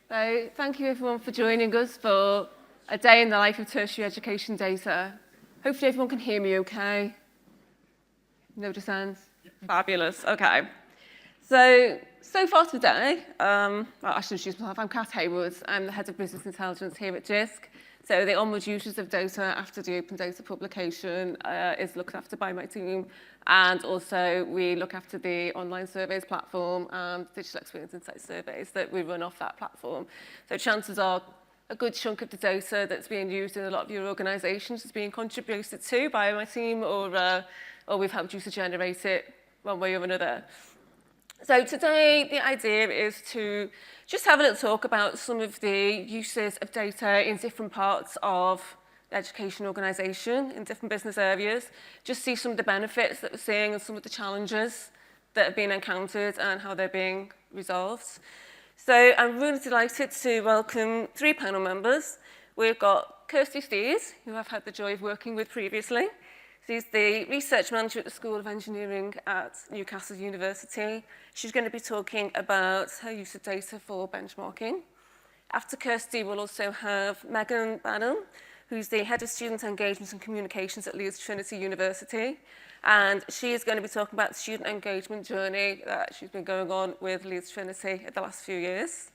So thank you everyone for joining us for a day in the life of tertiary education data. Hopefully everyone can hear me okay. No dissent? Fabulous, okay. So far today, I should introduce myself. I'm Kat Haywood. I'm the Head of Business Intelligence here at Jisc. So the onward users of data after the open data publication is looked after by my team. And also we look after the online surveys platform and digital experience insight surveys that we run off that platform. So chances are a good chunk of the data that's being used in a lot of your organisations is being contributed to by my team or we've helped you to generate it one way or another. So today the idea is to just have a little talk about some of the uses of data in different parts of the education organisation, in different business areas, just see some of the benefits that we're seeing and some of the challenges that have been encountered and how they're being resolved. So I'm really delighted to welcome 3 panel members. We've got Kirsty Steers, who I've had the joy of working with previously. She's the research manager at the School of Engineering at Newcastle University. She's going to be talking about her use of data for benchmarking. After Kirsty, we'll also have Megan Banham, who's the Head of Student Engagement and Communications at Leeds Trinity University. And she is going to be talking about the student engagement journey that she's been going on with Leeds Trinity in the last few years.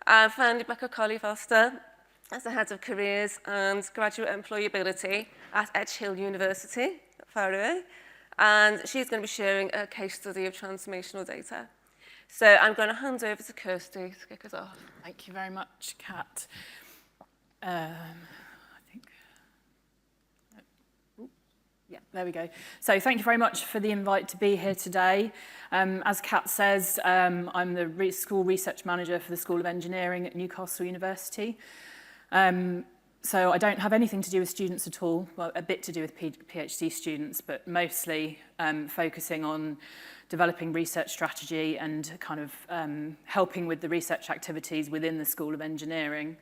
And finally, Becca Colley-Foster, as the Head of Careers and Graduate Employability at Edge Hill University, far away. And she's going to be sharing a case study of transformational data. So I'm going to hand over to Kirsty to kick us off. Thank you very much, Kat. Yeah, there we go. So thank you very much for the invite to be here today. As Kat says, I'm the school research manager for the School of Engineering at Newcastle University. So I don't have anything to do with students at all, well, a bit to do with PhD students, but mostly focusing on developing research strategy and kind of helping with the research activities within the School of Engineering.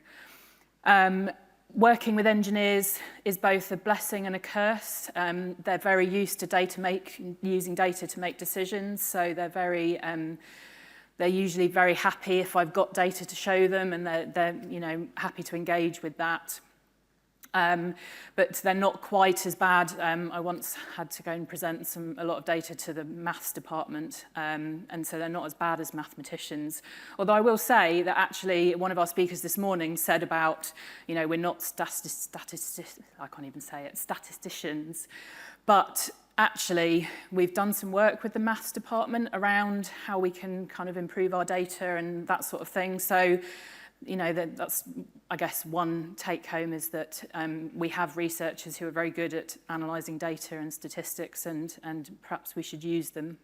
Working with engineers is both a blessing and a curse. They're very used to using data to make decisions, so they're usually very happy if I've got data to show them, and they're happy to engage with that. But they're not quite as bad. I once had to go and present a lot of data to the maths department, and so they're not as bad as mathematicians. Although I will say that actually one of our speakers this morning said about, we're not statisticians, but actually we've done some work with the maths department around how we can kind of improve our data and that sort of thing. So, that's, I guess, one take home is that we have researchers who are very good at analysing data and statistics, and perhaps we should use them.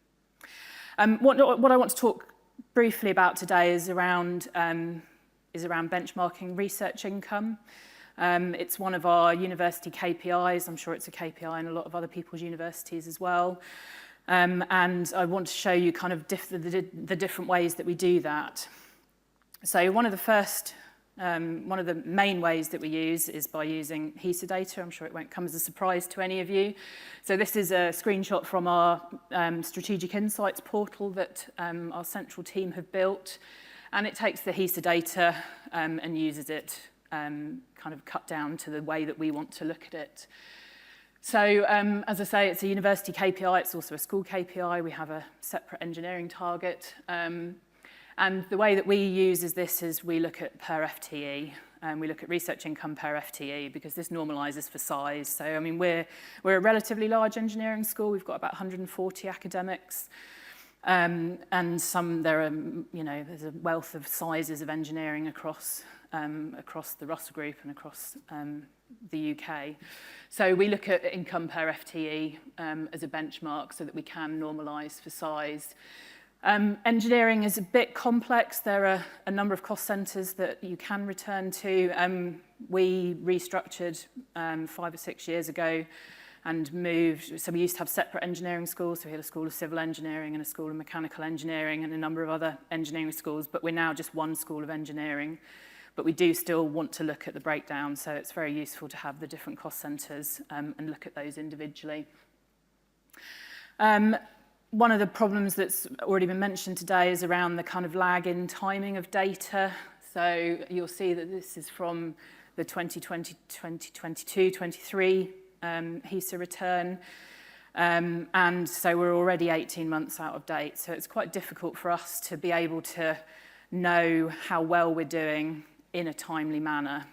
What I want to talk briefly about today is around benchmarking research income. It's one of our university KPIs. I'm sure it's a KPI in a lot of other people's universities as well. And I want to show you kind of the different ways that we do that. So one of the main ways that we use is by using HESA data. I'm sure it won't come as a surprise to any of you. So this is a screenshot from our Strategic Insights portal that our central team have built. And it takes the HESA data and uses it kind of cut down to the way that we want to look at it. So as I say, it's a university KPI. It's also a school KPI. We have a separate engineering target. And the way that we use is we look at per FTE, and we look at research income per FTE because this normalises for size. So, I mean, we're a relatively large engineering school. We've got about 140 academics. And there's a wealth of sizes of engineering across the Russell Group and across the UK. So we look at income per FTE as a benchmark so that we can normalise for size. Engineering is a bit complex. There are a number of cost centres that you can return to. We restructured 5 or 6 years ago and moved. So we used to have separate engineering schools. So we had a School of Civil Engineering and a School of Mechanical Engineering and a number of other engineering schools, but we're now just one School of Engineering. But we do still want to look at the breakdown, so it's very useful to have the different cost centres and look at those individually. One of the problems that's already been mentioned today is around the kind of lag in timing of data. So you'll see that this is from the 2020, 2022, 23 HESA return. And so we're already 18 months out of date. So it's quite difficult for us to be able to know how well we're doing in a timely manner.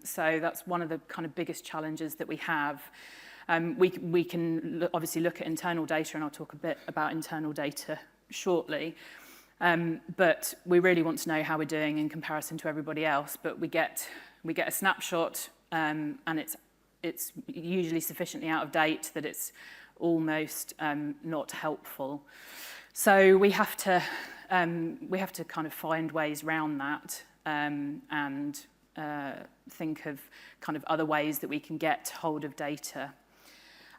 So that's one of the kind of biggest challenges that we have. We can obviously look at internal data, and I'll talk a bit about internal data shortly. But we really want to know how we're doing in comparison to everybody else. But we get a snapshot, and it's usually sufficiently out of date that it's almost not helpful. So we have to kind of find ways around that and think of kind of other ways that we can get hold of data.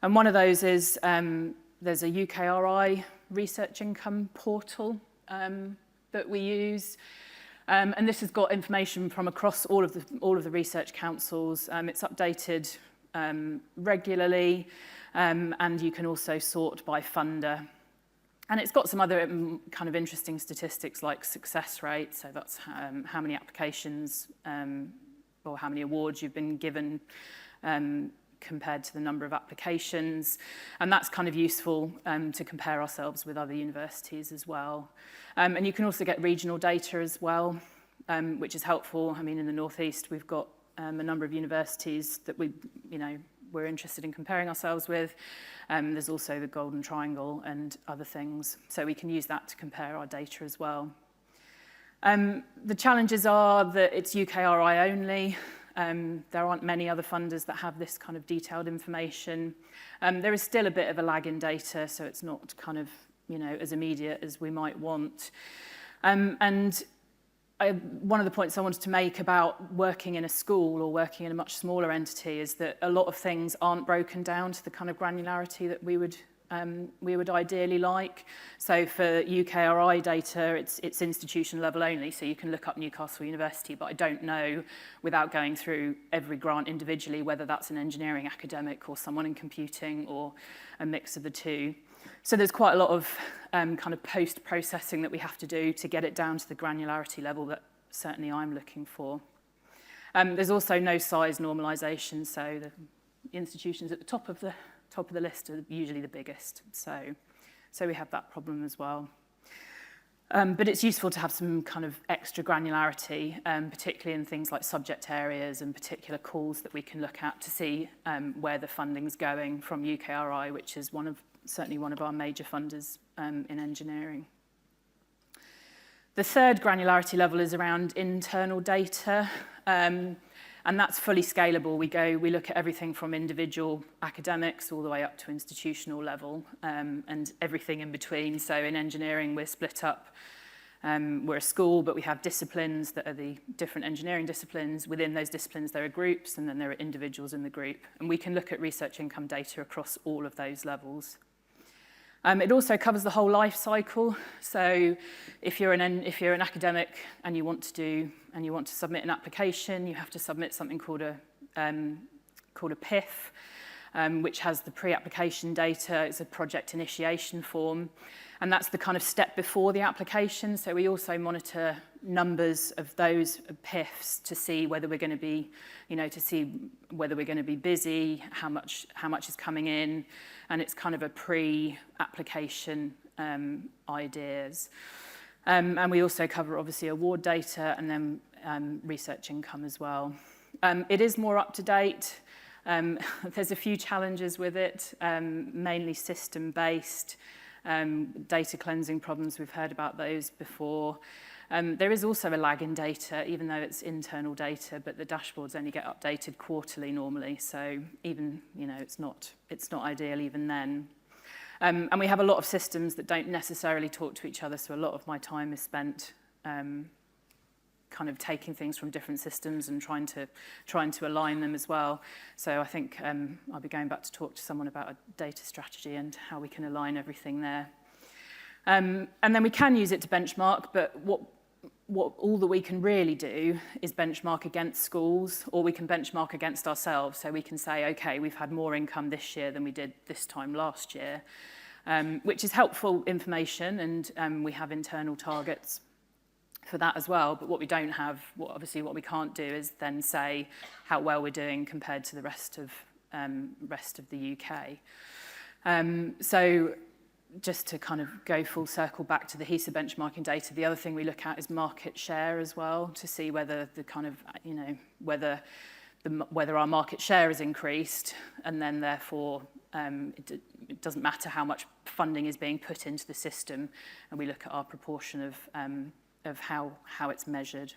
And one of those is there's a UKRI research income portal that we use. And this has got information from across all of the research councils. It's updated regularly, and you can also sort by funder. And it's got some other kind of interesting statistics like success rate, so that's how many applications or how many awards you've been given compared to the number of applications. And that's kind of useful to compare ourselves with other universities as well. And you can also get regional data as well, which is helpful. I mean, in the Northeast, we've got a number of universities that we're interested in comparing ourselves with. There's also the Golden Triangle and other things. So we can use that to compare our data as well. The challenges are that it's UKRI only. There aren't many other funders that have this kind of detailed information. There is still a bit of a lag in data, so it's not kind of, as immediate as we might want. One of the points I wanted to make about working in a school or working in a much smaller entity is that a lot of things aren't broken down to the kind of granularity that we would ideally like. So for UKRI data, it's institution level only, so you can look up Newcastle University, but I don't know, without going through every grant individually, whether that's an engineering academic or someone in computing or a mix of the two. So there's quite a lot of kind of post-processing that we have to do to get it down to the granularity level that certainly I'm looking for. There's also no size normalisation, so the institutions at the top of the list are usually the biggest. So we have that problem as well. But it's useful to have some kind of extra granularity, particularly in things like subject areas and particular calls that we can look at to see where the funding's going from UKRI, which is certainly one of our major funders in engineering. The third granularity level is around internal data, and that's fully scalable. We look at everything from individual academics all the way up to institutional level, and everything in between. So in engineering, we're split up. We're a school, but we have disciplines that are the different engineering disciplines. Within those disciplines, there are groups, and then there are individuals in the group. And we can look at research income data across all of those levels. It also covers the whole life cycle. So if you're an academic and you want to submit an application, you have to submit something called a PIF, which has the pre-application data. It's a project initiation form, and that's the kind of step before the application. So we also monitor numbers of those PIFs to see whether we're going to be, busy, how much is coming in, and it's kind of a pre-application ideas. And we also cover obviously award data and then research income as well. It is more up to date. There's a few challenges with it, mainly system-based, data cleansing problems. We've heard about those before. There is also a lag in data, even though it's internal data, but the dashboards only get updated quarterly normally. So even, it's not ideal even then. And we have a lot of systems that don't necessarily talk to each other. So a lot of my time is spent kind of taking things from different systems and trying to align them as well. So I think I'll be going back to talk to someone about a data strategy and how we can align everything there. And then we can use it to benchmark, but what all that we can really do is benchmark against schools, or we can benchmark against ourselves. So we can say, okay, we've had more income this year than we did this time last year, which is helpful information, and we have internal targets. for that as well. But what we don't have, obviously what we can't do is then say how well we're doing compared to the rest of the UK. So just to kind of go full circle back to the HESA benchmarking data, the other thing we look at is market share as well, to see whether the kind of, you know, whether our market share is increased, and then therefore it doesn't matter how much funding is being put into the system, and we look at our proportion of how it's measured.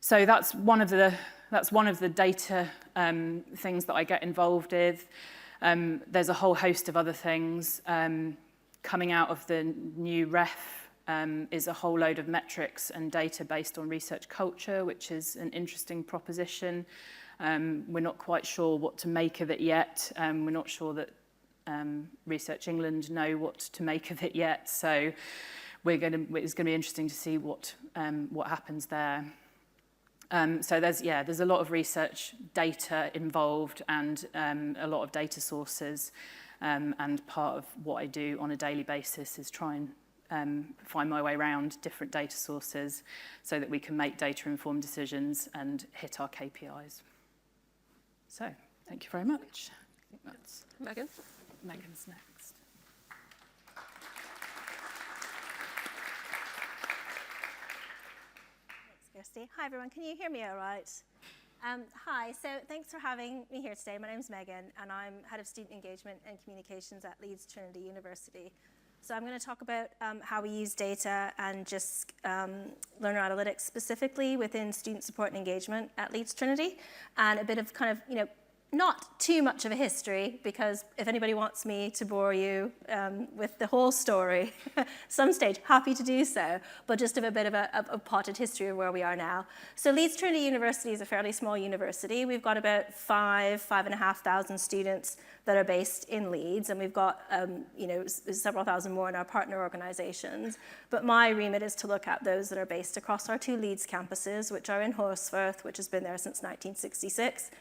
So that's one of the data things that I get involved with. There's a whole host of other things. Coming out of the new ref is a whole load of metrics and data based on research culture, which is an interesting proposition. We're not quite sure what to make of it yet. We're not sure that Research England know what to make of it yet. So it's going to be interesting to see what happens there. So there's a lot of research data involved, and a lot of data sources, and part of what I do on a daily basis is try and find my way around different data sources so that we can make data-informed decisions and hit our KPIs. So thank you very much. I think that's Megan's next. Kirsty. Hi everyone, can you hear me all right? Hi, so thanks for having me here today. My name's Megan and I'm Head of Student Engagement and Communications at Leeds Trinity University. So I'm going to talk about how we use data and Jisc learner analytics specifically within student support and engagement at Leeds Trinity, and a bit of kind of, you know, not too much of a history, because if anybody wants me to bore you with the whole story, some stage, happy to do so, but just of a bit of a potted history of where we are now. So Leeds Trinity University is a fairly small university. We've got about 5,500 students that are based in Leeds, and we've got you know, several thousand more in our partner organisations. But my remit is to look at those that are based across our 2 Leeds campuses, which are in Horsforth, which has been there since 1966,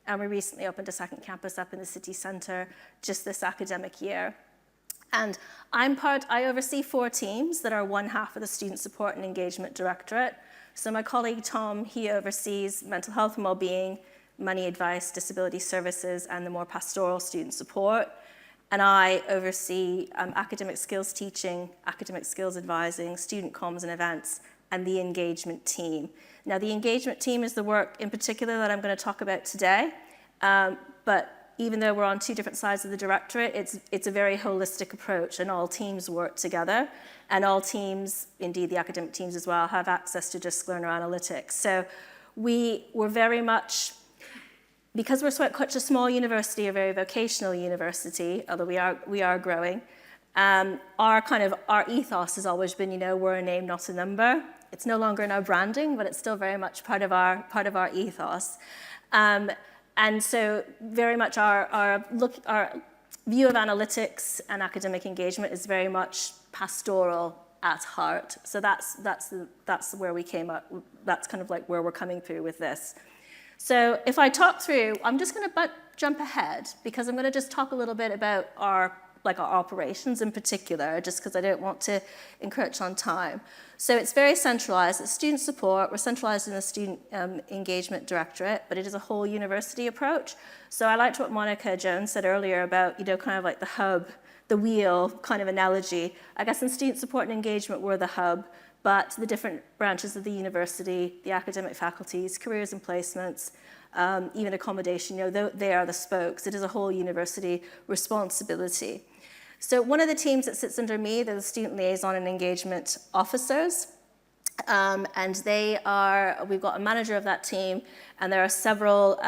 and we recently opened a second campus up in the city centre just this academic year. And I oversee 4 teams that are one half of the Student Support and Engagement Directorate. So my colleague Tom, he oversees mental health and wellbeing, money advice, disability services, and the more pastoral student support. And I oversee academic skills teaching, academic skills advising, student comms and events, and the engagement team. Now, the engagement team is the work in particular that I'm going to talk about today. But even though we're on 2 different sides of the directorate, it's a very holistic approach, and all teams work together. And all teams, indeed the academic teams as well, have access to Jisc learner analytics. So we were very much, because we're such a small university, a very vocational university, although we are growing, our ethos has always been, you know, we're a name, not a number. It's no longer in our branding, but it's still very much part of our ethos. And so very much our view of analytics and academic engagement is very much pastoral at heart. So that's where we came up. That's kind of like where we're coming through with this. So if I talk through, I'm just going to jump ahead, because I'm going to just talk a little bit about our operations in particular, just because I don't want to encroach on time. So it's very centralized. It's student support. We're centralized in the Student Engagement Directorate, but it is a whole university approach. So I liked what Monica Jones said earlier about, you know, kind of like the hub, the wheel kind of analogy. I guess in student support and engagement, we're the hub, but the different branches of the university, the academic faculties, careers and placements, even accommodation, you know, they are the spokes. It is a whole university responsibility. So one of the teams that sits under me, they're the student liaison and engagement officers. And we've got a manager of that team, and there are several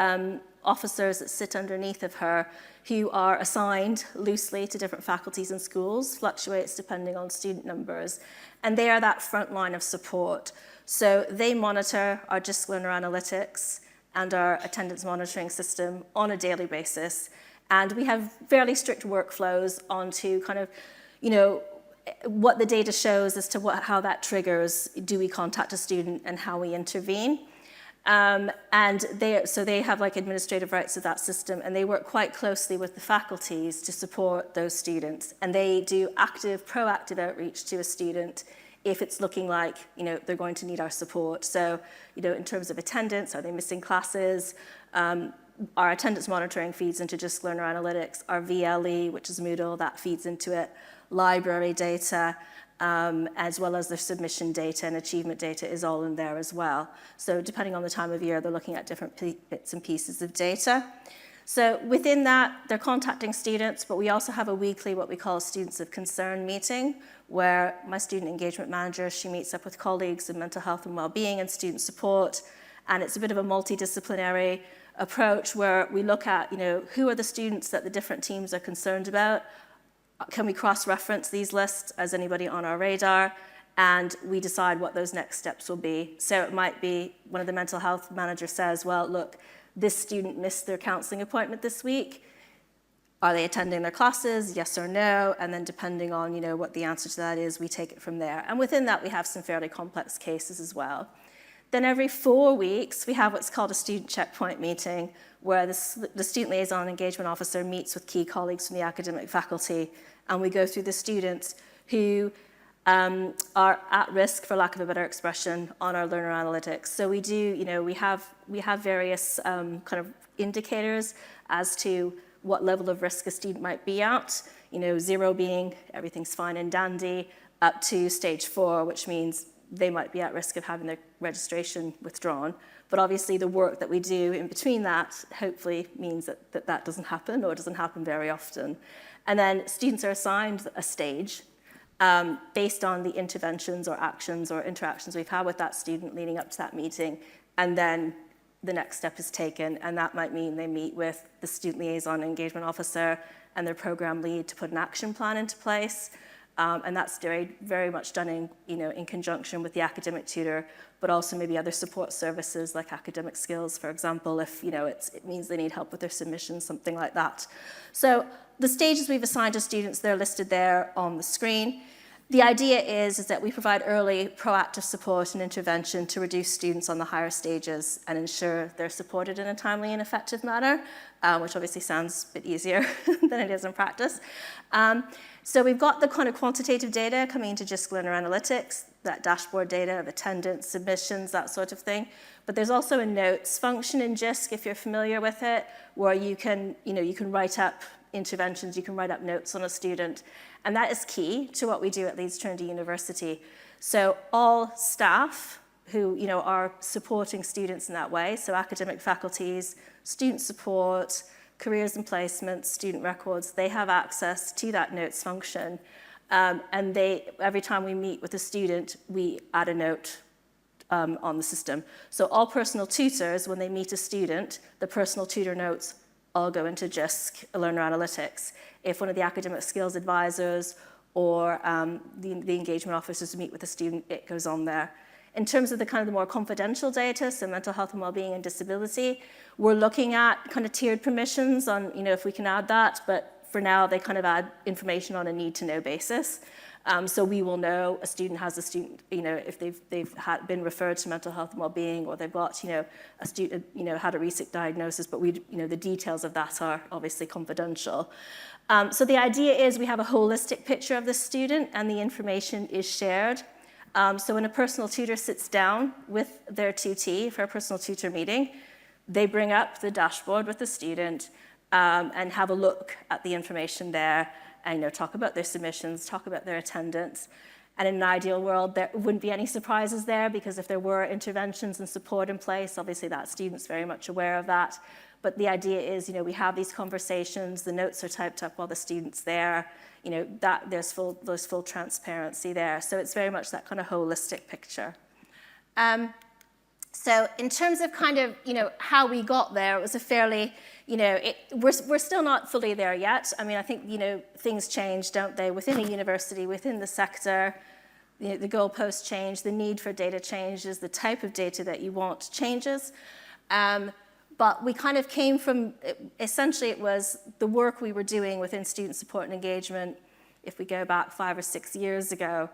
officers that sit underneath of her who are assigned loosely to different faculties and schools, fluctuates depending on student numbers. And they are that front line of support. So they monitor our Jisc learner analytics and our attendance monitoring system on a daily basis. And we have fairly strict workflows onto kind of, you know, what the data shows as to how that triggers, do we contact a student, and how we intervene. And they have like administrative rights of that system, and they work quite closely with the faculties to support those students. And they do active, proactive outreach to a student if it's looking like, they're going to need our support. So, in terms of attendance, are they missing classes? Our attendance monitoring feeds into Jisc Learner Analytics. Our VLE, which is Moodle, that feeds into it. Library data, as well as their submission data and achievement data is all in there as well. So depending on the time of year, they're looking at different bits and pieces of data. So within that, they're contacting students, but we also have a weekly, what we call a Students of Concern meeting, where my student engagement manager, she meets up with colleagues in mental health and well-being and student support. And it's a bit of a multidisciplinary approach where we look at, who are the students that the different teams are concerned about? Can we cross-reference these lists as anybody on our radar? And we decide what those next steps will be. So it might be one of the mental health managers says, well, look, this student missed their counselling appointment this week. Are they attending their classes? Yes or no? And then depending on, what the answer to that is, we take it from there. And within that, we have some fairly complex cases as well. Then every 4 weeks, we have what's called a student checkpoint meeting, where the student liaison engagement officer meets with key colleagues from the academic faculty, and we go through the students who are at risk, for lack of a better expression, on our learner analytics. So we do, we have various kind of indicators as to what level of risk a student might be at. 0 being everything's fine and dandy, up to stage 4, which means they might be at risk of having their registration withdrawn. But obviously the work that we do in between that hopefully means that doesn't happen, or doesn't happen very often. And then students are assigned a stage based on the interventions or actions or interactions we've had with that student leading up to that meeting. And then the next step is taken, and that might mean they meet with the student liaison engagement officer and their program lead to put an action plan into place. And that's very much done in conjunction with the academic tutor, but also maybe other support services like academic skills, for example, if it means they need help with their submissions, something like that. So the stages we've assigned to students, they're listed there on the screen. The idea is that we provide early proactive support and intervention to reduce students on the higher stages and ensure they're supported in a timely and effective manner, which obviously sounds a bit easier than it is in practice. So we've got the kind of quantitative data coming into Jisc Learner Analytics, that dashboard data of attendance, submissions, that sort of thing. But there's also a notes function in Jisc, if you're familiar with it, where you can write up interventions, you can write up notes on a student. And that is key to what we do at Leeds Trinity University. So all staff who are supporting students in that way, so academic faculties, student support, careers and placements, student records, they have access to that notes function. And every time we meet with a student, we add a note on the system. So all personal tutors, when they meet a student, the personal tutor notes all go into Jisc Learner Analytics. If one of the academic skills advisors or the engagement officers meet with a student, it goes on there. In terms of the more confidential data, so mental health and well-being and disability, we're looking at kind of tiered permissions on, if we can add that, but for now they kind of add information on a need-to-know basis. So we will know a student has a student, if they've been referred to mental health and well-being, or they've got, a student, had a recent diagnosis, but the details of that are obviously confidential. So the idea is we have a holistic picture of the student and the information is shared. So when a personal tutor sits down with their tutee for a personal tutor meeting, they bring up the dashboard with the student and have a look at the information there and talk about their submissions, talk about their attendance. And in an ideal world, there wouldn't be any surprises there, because if there were interventions and support in place, obviously that student's very much aware of that. But the idea is, we have these conversations, the notes are typed up while the student's there, that there's full transparency there. So it's very much that kind of holistic picture. So in terms of how we got there, it was a fairly, we're still not fully there yet. I mean, I think, things change, don't they, within a university, within the sector. The goalposts change, the need for data changes, the type of data that you want changes. But we kind of came from, essentially it was the work we were doing within student support and engagement, if we go back 5 or 6 years ago.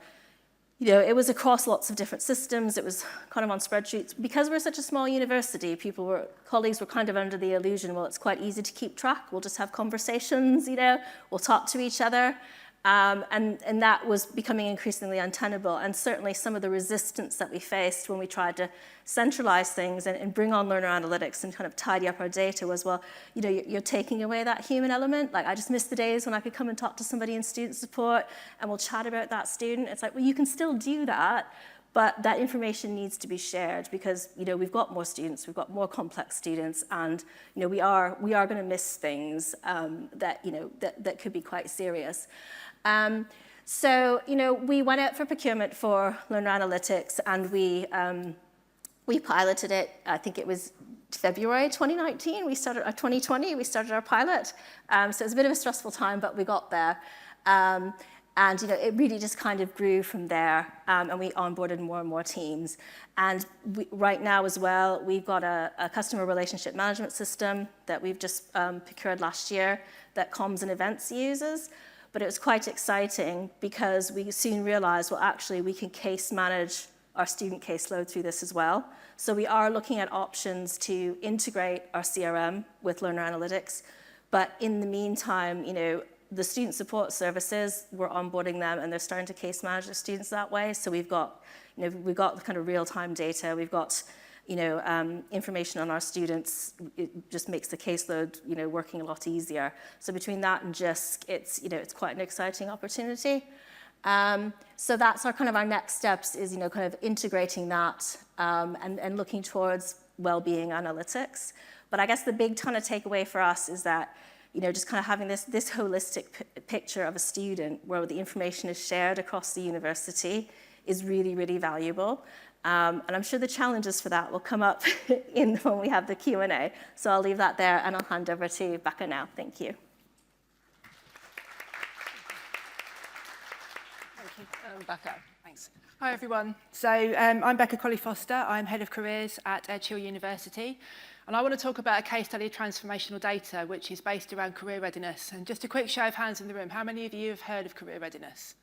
It was across lots of different systems. It was kind of on spreadsheets. Because we're such a small university, colleagues were kind of under the illusion, well, it's quite easy to keep track. We'll just have conversations, we'll talk to each other. And that was becoming increasingly untenable. And certainly some of the resistance that we faced when we tried to centralize things and bring on learner analytics and kind of tidy up our data was, well, you know, you're taking away that human element. Like, I just miss the days when I could come and talk to somebody in student support and we'll chat about that student. It's like, well, you can still do that, but that information needs to be shared because, you know, we've got more students, we've got more complex students, and, you know, we are going to miss things that, you know, that could be quite serious. So, you know, we went out for procurement for learner analytics, and we piloted it. I think it was February 2019. We started 2020. We started our pilot. So it was a bit of a stressful time, but we got there. And you know, it really just kind of grew from there, and we onboarded more and more teams. And right now as well, we've got a customer relationship management system that we've just procured last year that comms and events uses. But it was quite exciting because we soon realized, well, actually, we can case manage our student caseload through this as well. So we are looking at options to integrate our CRM with learner analytics. But in the meantime, you know, the student support services, we're onboarding them and they're starting to case manage their students that way. So we've got, you know, we've got the kind of real-time data. We've got, you know, information on our students. It just makes the caseload, you know, working a lot easier. So between that and Jisc, it's, you know, it's quite an exciting opportunity. So that's our kind of our next steps is, you know, kind of integrating that and looking towards well-being analytics. But I guess the big kind of takeaway for us is that, you know, just kind of having this holistic picture of a student where the information is shared across the university is really, really valuable. And I'm sure the challenges for that will come up when we have the Q&A. So I'll leave that there and I'll hand over to Becca now. Thank you. Thank you, Becca. Thanks. Hi, everyone. So I'm Becca Colley-Foster. I'm Head of Careers at Edgehill University. And I want to talk about a case study of transformational data, which is based around career readiness. And just a quick show of hands in the room, how many of you have heard of career readiness?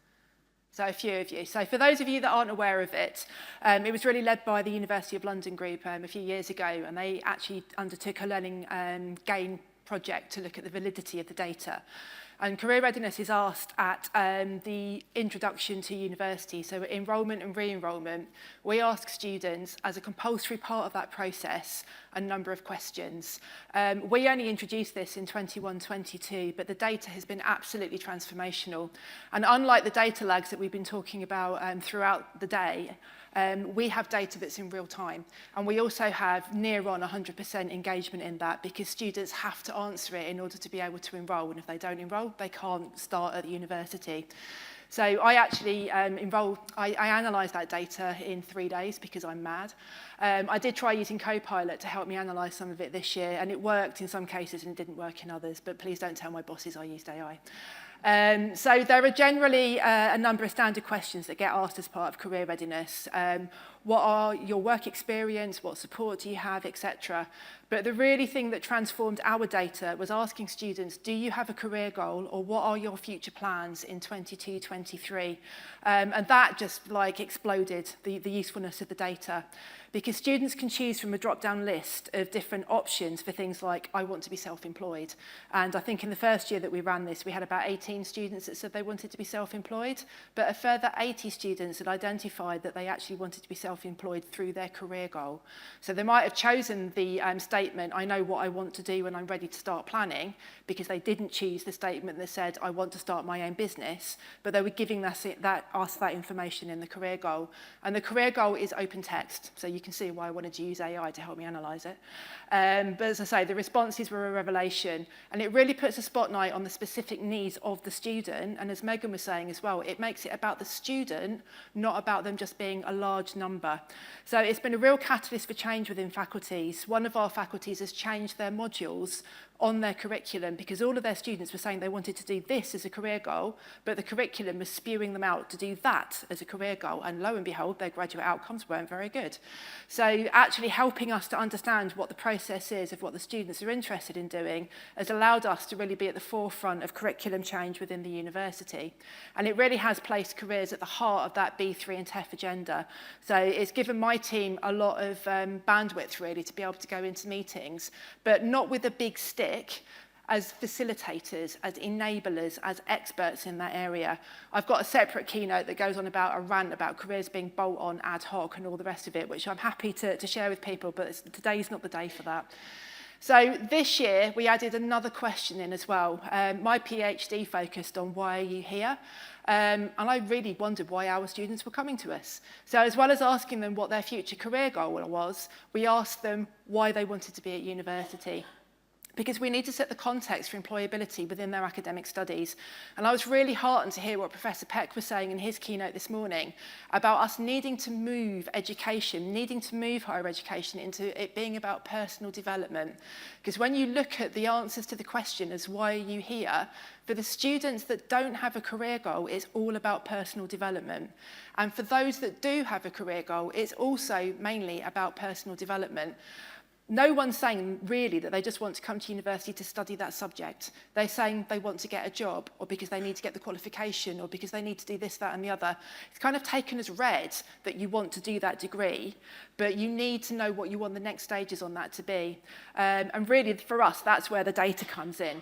So a few of you. So for those of you that aren't aware of it, it was really led by the University of London group a few years ago, and they actually undertook a learning gain project to look at the validity of the data. And career readiness is asked at the introduction to university, so enrolment and re-enrolment. We ask students, as a compulsory part of that process, a number of questions. We only introduced this in 21-22, but the data has been absolutely transformational. And unlike the data lags that we've been talking about throughout the day, we have data that's in real time. And we also have near on 100% engagement in that because students have to answer it in order to be able to enrol. And if they don't enrol, they can't start at the university. So I actually I analysed that data in 3 days because I'm mad. I did try using Copilot to help me analyse some of it this year, and it worked in some cases and it didn't work in others, but please don't tell my bosses I used AI. So there are generally a number of standard questions that get asked as part of career readiness. What are your work experience, what support do you have, etc. But the really thing that transformed our data was asking students, do you have a career goal or what are your future plans in 22-23? And that just like exploded the usefulness of the data. Because students can choose from a drop-down list of different options for things like, I want to be self-employed. And I think in the first year that we ran this, we had about 18 students that said they wanted to be self-employed, but a further 80 students had identified that they actually wanted to be self-employed through their career goal. So they might have chosen the statement, I know what I want to do when I'm ready to start planning, because they didn't choose the statement that said, I want to start my own business, but they were giving us that information in the career goal. And the career goal is open text, so you can see why I wanted to use AI to help me analyse it. But as I say, the responses were a revelation, and it really puts a spotlight on the specific needs of the student. And as Megan was saying as well, it makes it about the student, not about them just being a large number. So it's been a real catalyst for change within faculties. One of our faculties has changed their modules on their curriculum because all of their students were saying they wanted to do this as a career goal, but the curriculum was spewing them out to do that as a career goal, and lo and behold, their graduate outcomes weren't very good. So actually helping us to understand what the process is of what the students are interested in doing has allowed us to really be at the forefront of curriculum change within the university. And it really has placed careers at the heart of that B3 and TEF agenda. So it's given my team a lot of bandwidth really to be able to go into meetings, but not with a big stick, as facilitators, as enablers, as experts in that area. I've got a separate keynote that goes on about a rant about careers being bolt-on, ad hoc, and all the rest of it, which I'm happy to share with people, but today's not the day for that. So this year, we added another question in as well. My PhD focused on why are you here? And I really wondered why our students were coming to us. So as well as asking them what their future career goal was, we asked them why they wanted to be at university. Because we need to set the context for employability within their academic studies. And I was really heartened to hear what Professor Peck was saying in his keynote this morning about us needing to move education, needing to move higher education into it being about personal development. Because when you look at the answers to the question as why are you here, for the students that don't have a career goal, it's all about personal development. And for those that do have a career goal, it's also mainly about personal development. No one's saying really that they just want to come to university to study that subject. They're saying they want to get a job, or because they need to get the qualification, or because they need to do this, that, and the other. It's kind of taken as read that you want to do that degree, but you need to know what you want the next stages on that to be. And really, for us, that's where the data comes in.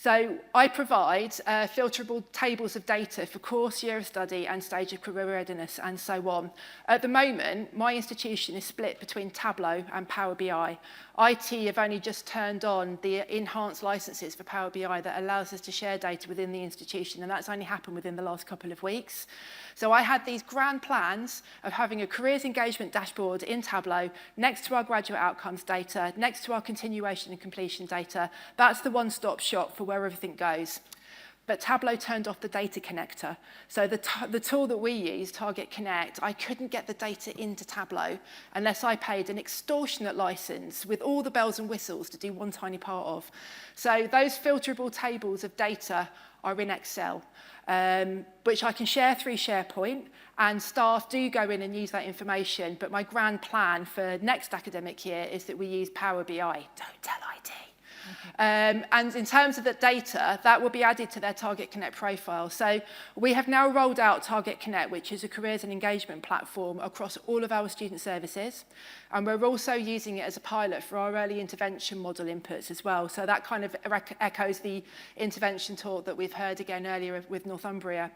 So I provide filterable tables of data for course, year of study, and stage of career readiness, and so on. At the moment, my institution is split between Tableau and Power BI. IT have only just turned on the enhanced licenses for Power BI that allows us to share data within the institution, and that's only happened within the last couple of weeks. So I had these grand plans of having a careers engagement dashboard in Tableau next to our graduate outcomes data, next to our continuation and completion data. That's the one-stop shop for where everything goes. But Tableau turned off the data connector. So the tool that we use, Target Connect, I couldn't get the data into Tableau unless I paid an extortionate license with all the bells and whistles to do one tiny part of. So those filterable tables of data are in Excel, which I can share through SharePoint, and staff do go in and use that information. But my grand plan for next academic year is that we use Power BI. Don't tell IT. And in terms of the data, that will be added to their Target Connect profile. So we have now rolled out Target Connect, which is a careers and engagement platform across all of our student services. And we're also using it as a pilot for our early intervention model inputs as well. So that kind of echoes the intervention talk that we've heard again earlier with Northumbria.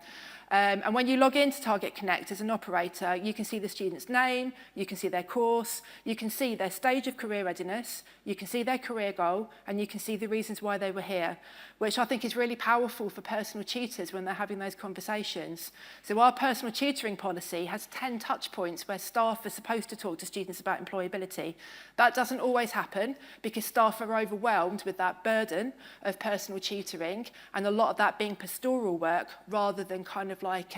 And when you log into Target Connect as an operator, you can see the student's name, you can see their course, you can see their stage of career readiness, you can see their career goal, and you can see the reasons why they were here, which I think is really powerful for personal tutors when they're having those conversations. So our personal tutoring policy has 10 touch points where staff are supposed to talk to students about employability. That doesn't always happen because staff are overwhelmed with that burden of personal tutoring, and a lot of that being pastoral work rather than kind of like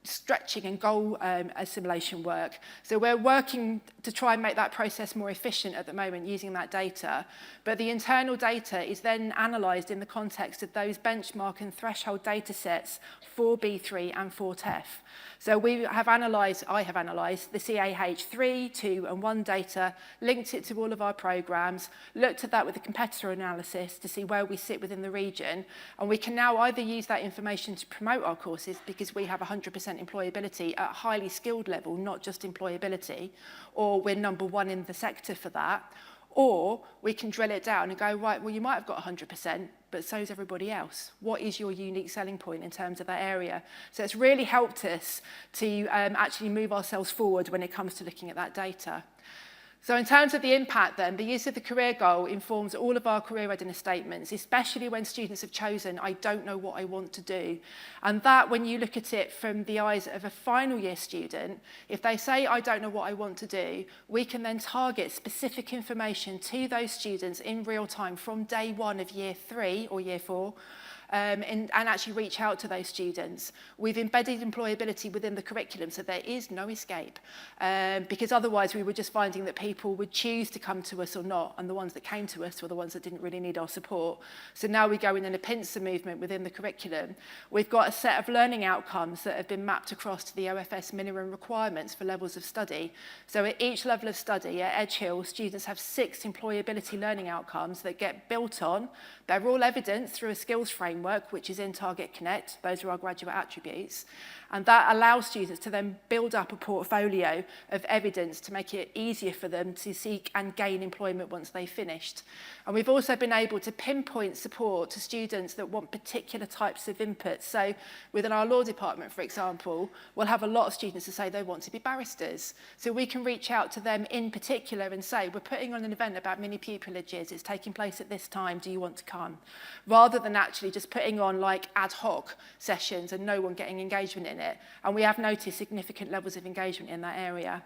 stretching and goal assimilation work. So we're working to try and make that process more efficient at the moment using that data. But the internal data is then analysed in the context of those benchmark and threshold data sets for B3 and for TEF. So I have analysed the CAH 3, 2 and 1 data, linked it to all of our programmes, looked at that with a competitor analysis to see where we sit within the region, and we can now either use that information to promote our courses because we have 100% employability at a highly skilled level, not just employability, or we're number one in the sector for that, or we can drill it down and go, right, well, you might have got 100%, but so is everybody else. What is your unique selling point in terms of that area? So it's really helped us to actually move ourselves forward when it comes to looking at that data. So in terms of the impact then, the use of the career goal informs all of our career readiness statements, especially when students have chosen, I don't know what I want to do. And that, when you look at it from the eyes of a final year student, if they say, I don't know what I want to do, we can then target specific information to those students in real time from day one of year 3 or year 4, and actually reach out to those students. We've embedded employability within the curriculum, so there is no escape, because otherwise we were just finding that people would choose to come to us or not, and the ones that came to us were the ones that didn't really need our support. So now we go in a pincer movement within the curriculum. We've got a set of learning outcomes that have been mapped across to the OFS minimum requirements for levels of study. So at each level of study at Edge Hill, students have 6 employability learning outcomes that get built on. They're all evidenced through a skills framework, framework, which is in Target Connect. Those are our graduate attributes. And that allows students to then build up a portfolio of evidence to make it easier for them to seek and gain employment once they've finished. And we've also been able to pinpoint support to students that want particular types of input. So within our law department, for example, we'll have a lot of students who say they want to be barristers. So we can reach out to them in particular and say, we're putting on an event about mini pupillages. It's taking place at this time. Do you want to come? Rather than actually just putting on like ad hoc sessions and no one getting engagement in it. And we have noticed significant levels of engagement in that area.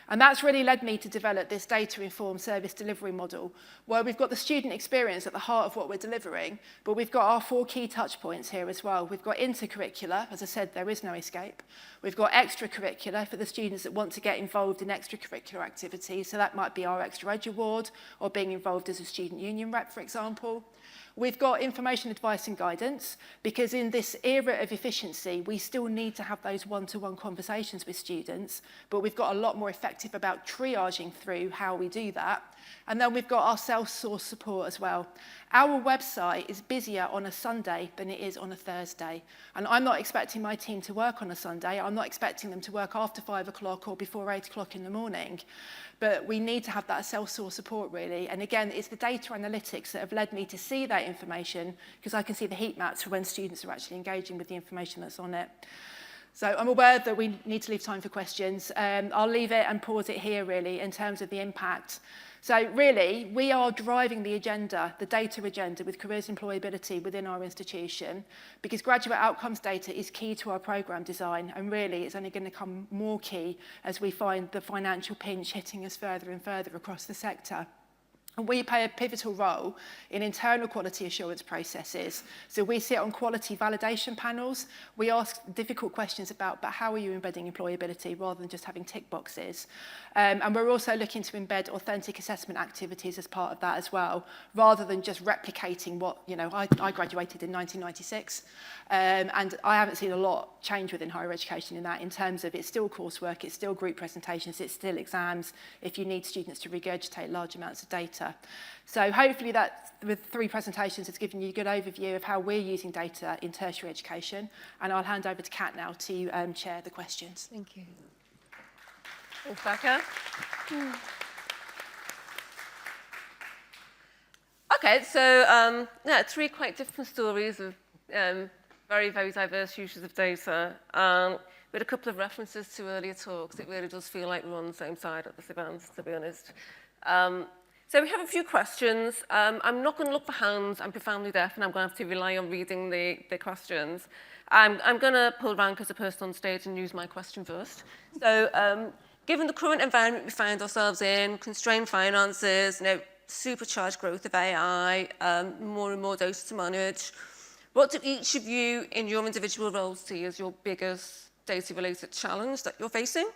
And that's really led me to develop this data-informed service delivery model, where we've got the student experience at the heart of what we're delivering, but we've got our 4 key touch points here as well. We've got intercurricular, as I said, there is no escape. We've got extracurricular for the students that want to get involved in extracurricular activities, so that might be our extra ed award, or being involved as a student union rep, for example. We've got information, advice and guidance, because in this era of efficiency, we still need to have those one-to-one conversations with students, but we've got a lot more effective about triaging through how we do that. And then we've got our self-source support as well. Our website is busier on a Sunday than it is on a Thursday. And I'm not expecting my team to work on a Sunday. I'm not expecting them to work after 5 o'clock or before 8 o'clock in the morning. But we need to have that self-source support, really. And again, it's the data analytics that have led me to see that information, because I can see the heat maps for when students are actually engaging with the information that's on it. So I'm aware that we need to leave time for questions. I'll leave it and pause it here, really, in terms of the impact. So really, we are driving the agenda, the data agenda, with careers employability within our institution, because graduate outcomes data is key to our programme design, and really it's only going to become more key as we find the financial pinch hitting us further and further across the sector. And we play a pivotal role in internal quality assurance processes. So we sit on quality validation panels. We ask difficult questions about, but how are you embedding employability rather than just having tick boxes? And we're also looking to embed authentic assessment activities as part of that as well, rather than just replicating what, I graduated in 1996. And I haven't seen a lot change within higher education in that, in terms of it's still coursework, it's still group presentations, it's still exams if you need students to regurgitate large amounts of data. So hopefully that, with 3 presentations, has given you a good overview of how we're using data in tertiary education. And I'll hand over to Kat now to chair the questions. Thank you. Thanks, Becca. Okay, so 3 quite different stories of very, very diverse uses of data. With a couple of references to earlier talks, it really does feel like we're on the same side at this event, to be honest. So we have a few questions. I'm not going to look for hands. I'm profoundly deaf, and I'm going to have to rely on reading the questions. I'm going to pull rank as a person on stage and use my question first. So given the current environment we find ourselves in, constrained finances, supercharged growth of AI, more and more data to manage, what do each of you in your individual roles see as your biggest data-related challenge that you're facing?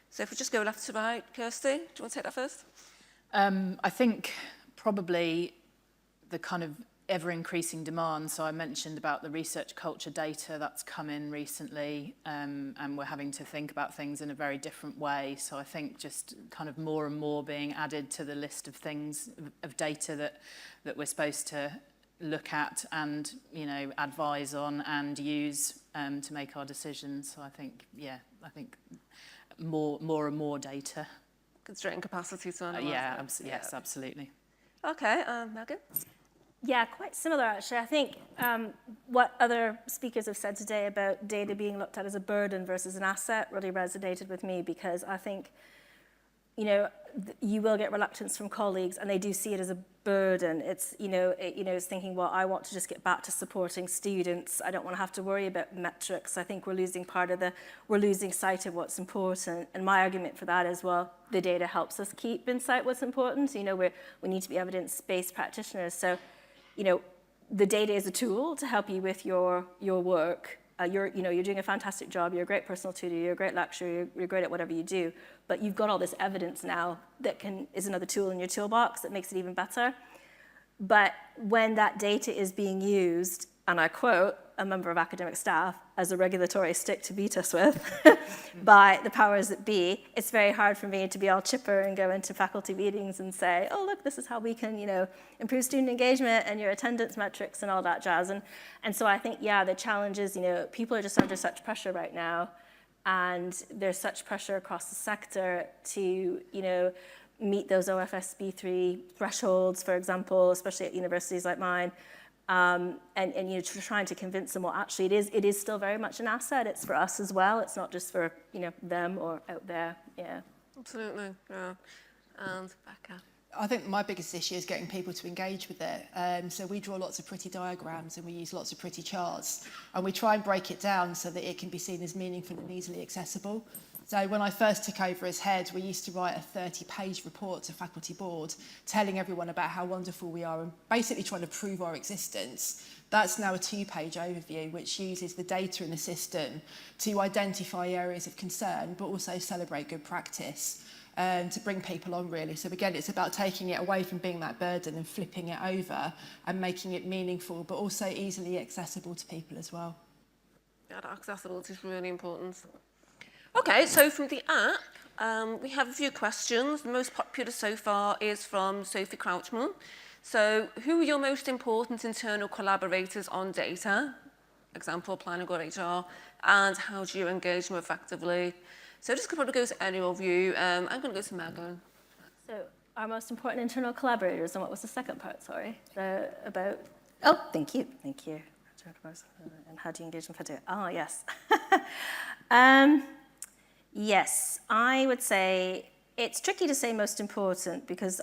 So if we just go left to right, Kirsty, do you want to take that first? I think probably the kind of ever-increasing demand. So I mentioned about the research culture data that's come in recently, and we're having to think about things in a very different way. So I think just kind of more and more being added to the list of things, of data that we're supposed to look at and, advise on and use to make our decisions. So I think, more and more data. Constrained capacity to analyse. Yes, absolutely. Okay, Megan? Yeah, quite similar, actually. I think what other speakers have said today about data being looked at as a burden versus an asset really resonated with me, because I think, you will get reluctance from colleagues, and they do see it as a burden. It's, it's thinking, well, I want to just get back to supporting students. I don't want to have to worry about metrics. I think we're losing sight of what's important. And my argument for that is, well, the data helps us keep in sight what's important. We need to be evidence-based practitioners. So, the data is a tool to help you with your work. You're doing a fantastic job. You're a great personal tutor. You're a great lecturer. You're great at whatever you do. But you've got all this evidence now that is another tool in your toolbox that makes it even better. But when that data is being used, and I quote, a member of academic staff as a regulatory stick to beat us with by the powers that be, it's very hard for me to be all chipper and go into faculty meetings and say, oh, look, this is how we can, improve student engagement and your attendance metrics and all that jazz. And so I think, yeah, the challenge is, people are just under such pressure right now, and there's such pressure across the sector to, meet those OFSB3 thresholds, for example, especially at universities like mine. And trying to convince them, well, actually, it is still very much an asset. It's for us as well. It's not just for, them or out there. Yeah. Absolutely. Yeah. And Becca. I think my biggest issue is getting people to engage with it. So we draw lots of pretty diagrams and we use lots of pretty charts, and we try and break it down so that it can be seen as meaningful and easily accessible. So when I first took over as head, we used to write a 30-page report to faculty board telling everyone about how wonderful we are and basically trying to prove our existence. That's now a 2-page overview which uses the data in the system to identify areas of concern but also celebrate good practice. To bring people on, really. So again, it's about taking it away from being that burden and flipping it over and making it meaningful but also easily accessible to people as well. Yeah, that accessibility is really important. Okay, so from the app, we have a few questions. The most popular so far is from Sophie Crouchman. So, who are your most important internal collaborators on data? Example, planning or HR. And how do you engage them effectively? So this could probably go to any of you. I'm going to go to Megan. So our most important internal collaborators, and what was the second part, sorry? Thank you. And how do you engage them for data? Oh, yes. Yes, I would say it's tricky to say most important because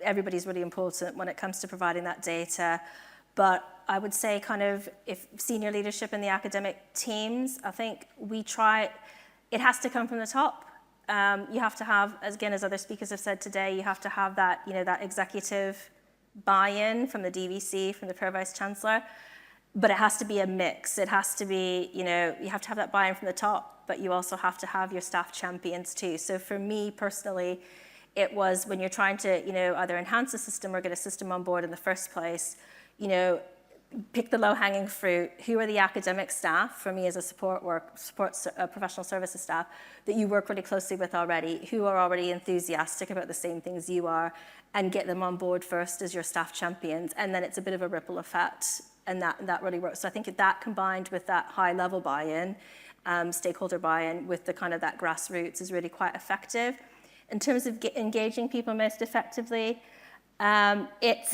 everybody's really important when it comes to providing that data. But I would say if senior leadership in the academic teams, I think it has to come from the top. You have to have, as other speakers have said today, you have to have that, that executive buy-in from the DVC, from the Pro-Vice Chancellor. But it has to be a mix. It has to be, you have to have that buy-in from the top, but you also have to have your staff champions too. So for me personally, it was when you're trying to, either enhance the system or get a system on board in the first place, pick the low-hanging fruit. Who are the academic staff, for me as a professional services staff, that you work really closely with already, who are already enthusiastic about the same things you are, and get them on board first as your staff champions. And then it's a bit of a ripple effect, and that really works. So I think that combined with that high-level buy-in, stakeholder buy-in with the that grassroots is really quite effective. In terms of engaging people most effectively, it's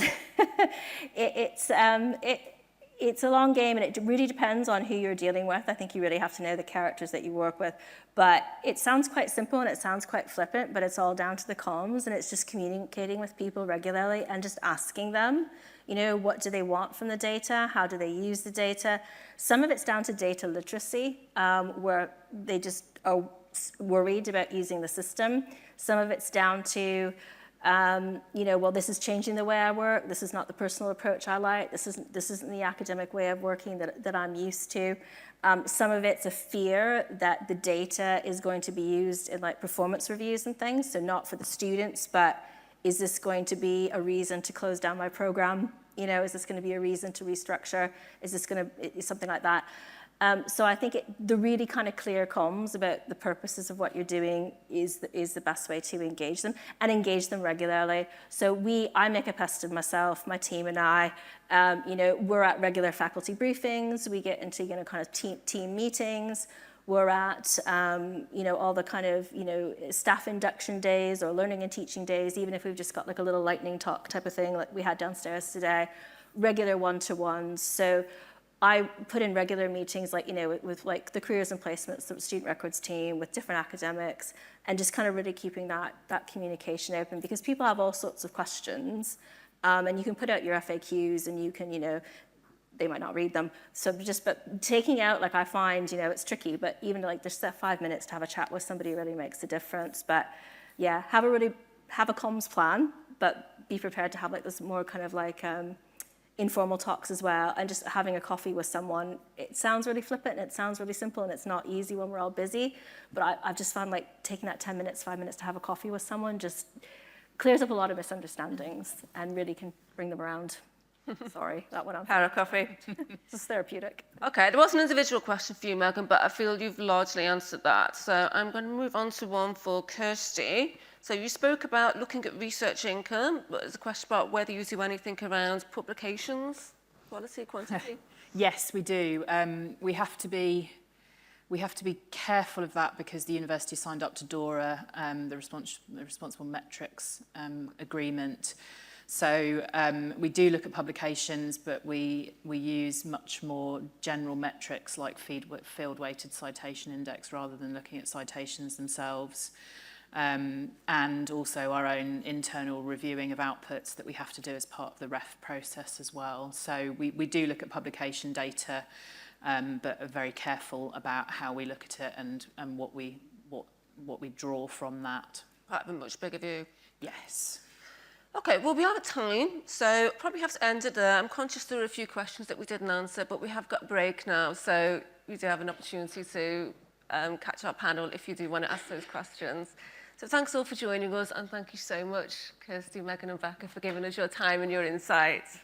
a long game, and it really depends on who you're dealing with. I think you really have to know the characters that you work with. But it sounds quite simple and it sounds quite flippant, but it's all down to the comms, and it's just communicating with people regularly and just asking them, what do they want from the data? How do they use the data? Some of it's down to data literacy, where they just are worried about using the system. Some of it's down to this is changing the way I work. This is not the personal approach I like. This isn't the academic way of working that I'm used to. Some of it's a fear that the data is going to be used in performance reviews and things. So not for the students, but is this going to be a reason to close down my program? Is this going to be a reason to restructure? Is this going to something like that? So I think the really clear comms about the purposes of what you're doing is the best way to engage them, and engage them regularly. So I make a pest of myself, my team and I. We're at regular faculty briefings. We get into team meetings. We're at all the staff induction days or learning and teaching days, even if we've just got a little lightning talk type of thing like we had downstairs today. Regular one-to-ones. So I put in regular meetings with the careers and placements, the student records team, with different academics, and just really keeping that communication open, because people have all sorts of questions, and you can put out your FAQs and you can, they might not read them. So but taking out, I find, it's tricky, but even just that 5 minutes to have a chat with somebody really makes a difference. But yeah, have a comms plan, but be prepared to have this more informal talks as well, and just having a coffee with someone. It sounds really flippant and it sounds really simple and it's not easy when we're all busy, but I've just found taking that 10 minutes, 5 minutes to have a coffee with someone just clears up a lot of misunderstandings and really can bring them around. Sorry, that one. Para coffee. This is therapeutic. Okay, there was an individual question for you, Megan, but I feel you've largely answered that. So I'm going to move on to one for Kirsty. So you spoke about looking at research income, but there's a question about whether you do anything around publications, quality, quantity. Yes, we do. We have to be careful of that because the university signed up to DORA, the Responsible Metrics Agreement. So we do look at publications, but we use much more general metrics like field-weighted citation index rather than looking at citations themselves. And also our own internal reviewing of outputs that we have to do as part of the REF process as well. So we do look at publication data, but are very careful about how we look at it and what we draw from that. Part of a much bigger view. Yes. Okay, well, we are at time, so probably have to end it there. I'm conscious there were a few questions that we didn't answer, but we have got a break now, so we do have an opportunity to catch our panel if you do want to ask those questions. So thanks all for joining us, and thank you so much, Kirsty, Megan and Becca, for giving us your time and your insights.